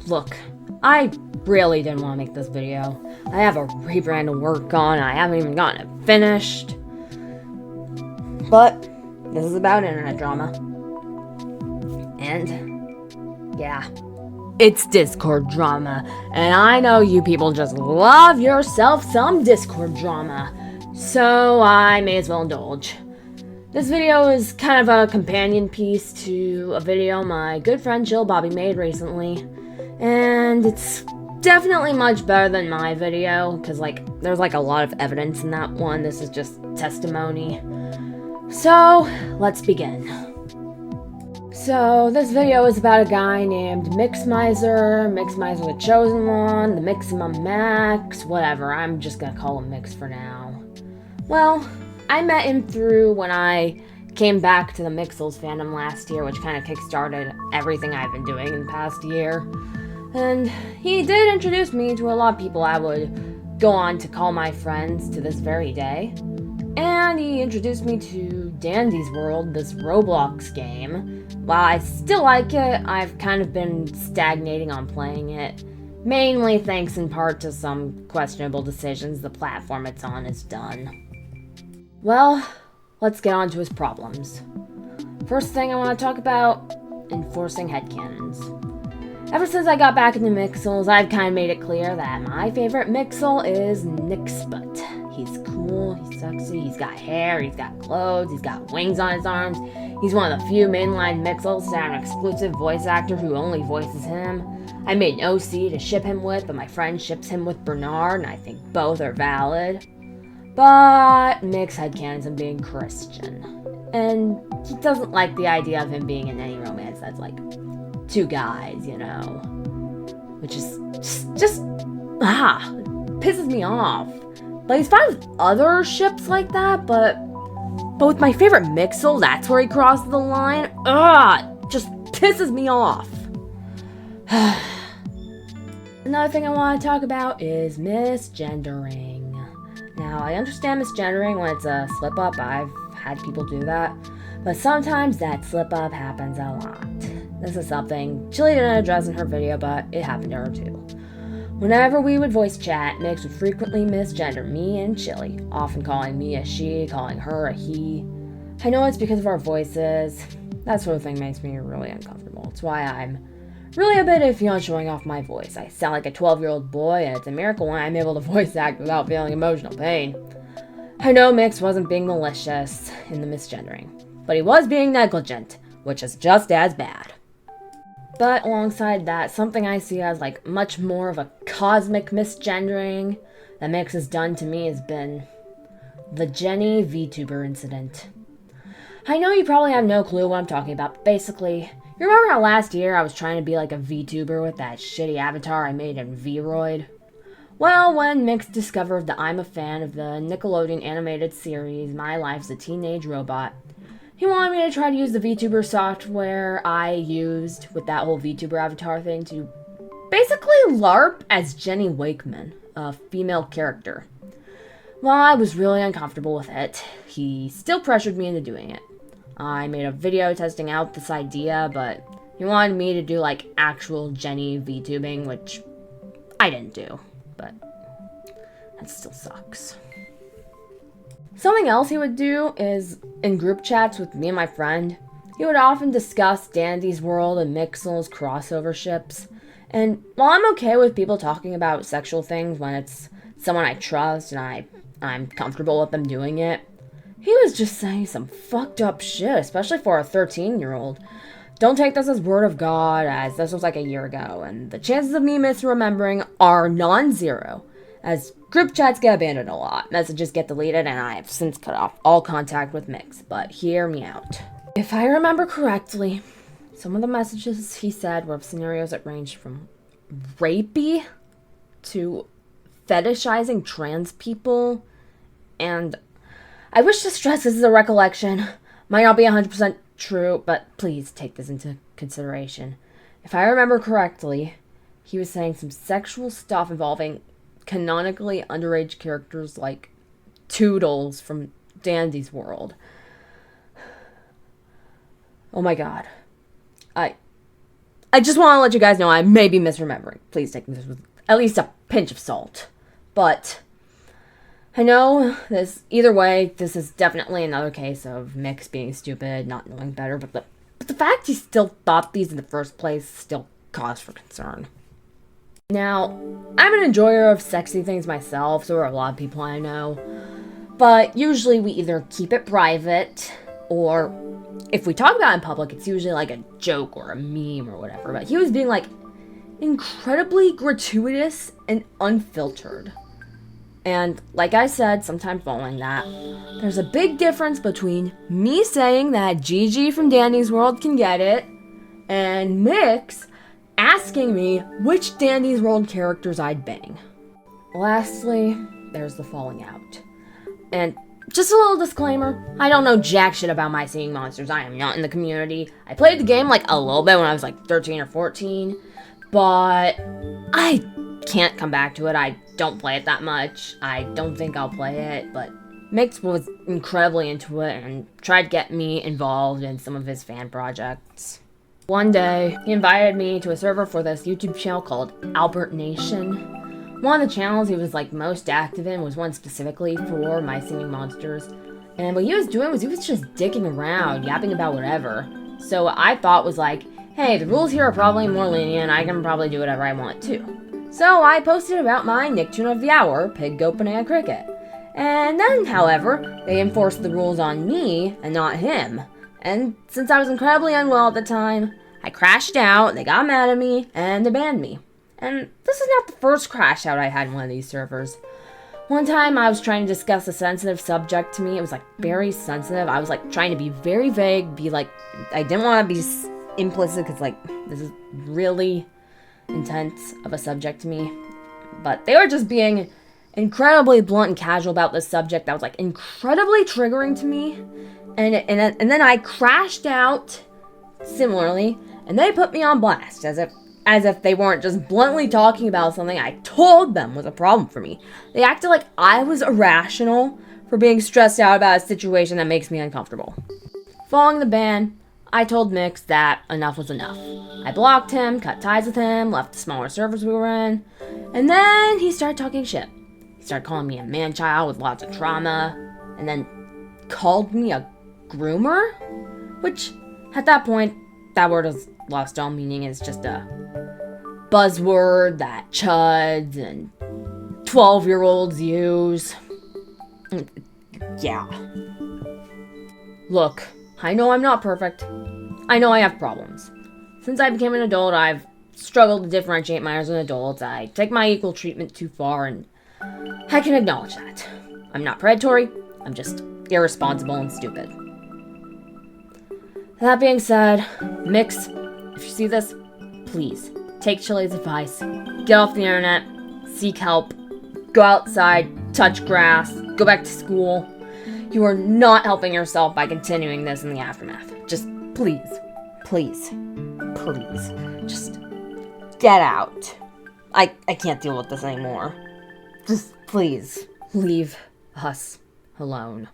Look, I really didn't want to make this video. I have a rebrand to work on, and I haven't even gotten it finished. But this is about internet drama. And yeah, it's Discord drama. And I know you people just love yourself some Discord drama. So I may as well indulge. This video is kind of a companion piece to a video my good friend chilbobbi made recently. And it's definitely much better than my video, because there's a lot of evidence in that one. This is just testimony. So, let's begin. So, this video is about a guy named Mixmiser the Chosen One, the Miximum Max, whatever, I'm just gonna call him Mix for now. Well, I met him through when I came back to the Mixels fandom last year, which kind of kickstarted everything I've been doing in the past year. And he did introduce me to a lot of people I would go on to call my friends to this very day. And he introduced me to Dandy's World, this Roblox game. While I still like it, I've kind of been stagnating on playing it, mainly thanks in part to some questionable decisions the platform it's on has done. Well, let's get on to his problems. First thing I want to talk about, enforcing headcanons. Ever since I got back into Mixels, I've kind of made it clear that my favorite Mixel is Nixbutt. He's cool, he's sexy, he's got hair, he's got clothes, he's got wings on his arms. He's one of the few mainline Mixels to have an exclusive voice actor who only voices him. I made an OC to ship him with, but my friend ships him with Bernard, and I think both are valid. But Mix headcanons him being Christian. And he doesn't like the idea of him being in any romance that's two guys, you know. Which is just pisses me off. He's fine with other ships like that, but with my favorite Mixel, that's where he crosses the line. Just pisses me off. Another thing I want to talk about is misgendering. Now, I understand misgendering when it's a slip-up. I've had people do that. But sometimes that slip-up happens a lot. This is something Chili didn't address in her video, but it happened to her too. Whenever we would voice chat, Mix would frequently misgender me and Chili, often calling me a she, calling her a he. I know it's because of our voices. That sort of thing makes me really uncomfortable. It's why I'm really a bit iffy on showing off my voice. I sound like a 12-year-old boy, and it's a miracle when I'm able to voice act without feeling emotional pain. I know Mix wasn't being malicious in the misgendering, but he was being negligent, which is just as bad. But alongside that, something I see as much more of a cosmic misgendering that Mix has done to me has been the Jenny VTuber incident. I know you probably have no clue what I'm talking about, but basically, you remember how last year I was trying to be like a VTuber with that shitty avatar I made in Vroid? Well, when Mix discovered that I'm a fan of the Nickelodeon animated series My Life's a Teenage Robot, he wanted me to try to use the VTuber software I used with that whole VTuber avatar thing to basically LARP as Jenny Wakeman, a female character. While I was really uncomfortable with it, he still pressured me into doing it. I made a video testing out this idea, but he wanted me to do actual Jenny VTubing, which I didn't do, but that still sucks. Something else he would do is, in group chats with me and my friend, he would often discuss Dandy's World and Mixel's crossover ships. And while I'm okay with people talking about sexual things when it's someone I trust and I'm comfortable with them doing it, he was just saying some fucked up shit, especially for a 13-year-old. Don't take this as word of God, as this was a year ago, and the chances of me misremembering are non-zero, as group chats get abandoned a lot, messages get deleted, and I have since cut off all contact with Mix, but hear me out. If I remember correctly, some of the messages he said were scenarios that ranged from rapey to fetishizing trans people, and I wish to stress this is a recollection. Might not be 100% true, but please take this into consideration. If I remember correctly, he was saying some sexual stuff involving canonically underage characters like Toodles from Dandy's World. Oh my god. I just want to let you guys know I may be misremembering. Please take this with at least a pinch of salt. But I know this, either way, this is definitely another case of Mix being stupid, not knowing better, but the fact he still thought these in the first place still cause for concern. Now, I'm an enjoyer of sexy things myself, so are a lot of people I know, but usually we either keep it private, or if we talk about it in public, it's usually like a joke or a meme or whatever, but he was being like incredibly gratuitous and unfiltered. And like I said, sometime following that, there's a big difference between me saying that Gigi from Dandy's World can get it, and Mix asking me which Dandy's World characters I'd bang. Lastly, there's the falling out. And just a little disclaimer, I don't know jack shit about My Singing Monsters. I am not in the community. I played the game like a little bit when I was like 13 or 14, but I can't come back to it. I don't play it that much. I don't think I'll play it, but Mix was incredibly into it and tried to get me involved in some of his fan projects. One day, he invited me to a server for this YouTube channel called Albert Nation. One of the channels he was like most active in was one specifically for My Singing Monsters. And what he was doing was he was just dicking around, yapping about whatever. So what I thought was like, hey, the rules here are probably more lenient, I can probably do whatever I want too. So I posted about my Nicktoon of the Hour, Pig, Goat, Banana, Cricket. And then, however, they enforced the rules on me and not him. And since I was incredibly unwell at the time, I crashed out, they got mad at me, and they banned me. And this is not the first crash out I had in one of these servers. One time I was trying to discuss a sensitive subject to me. It was like very sensitive. I was like trying to be very vague, be like, I didn't want to be implicit because like this is really intense of a subject to me. But they were just being incredibly blunt and casual about this subject that was like incredibly triggering to me. And then I crashed out similarly, and they put me on blast as if they weren't just bluntly talking about something I told them was a problem for me. They acted like I was irrational for being stressed out about a situation that makes me uncomfortable. Following the ban, I told Mix that enough was enough. I blocked him, cut ties with him, left the smaller servers we were in, and then he started talking shit. He started calling me a man-child with lots of trauma, and then called me a groomer, which at that point that word has lost all meaning. It's just a buzzword that chuds and 12-year-olds use. Yeah. Look, I know I'm not perfect. I know I have problems. Since I became an adult, I've struggled to differentiate minors and adults. I take my equal treatment too far, and I can acknowledge that. I'm not predatory, I'm just irresponsible and stupid. That being said, Mix, if you see this, please take Chili's advice. Get off the internet, seek help, go outside, touch grass, go back to school. You are not helping yourself by continuing this in the aftermath. Just please, please, please, just get out. I can't deal with this anymore. Just please, leave us alone.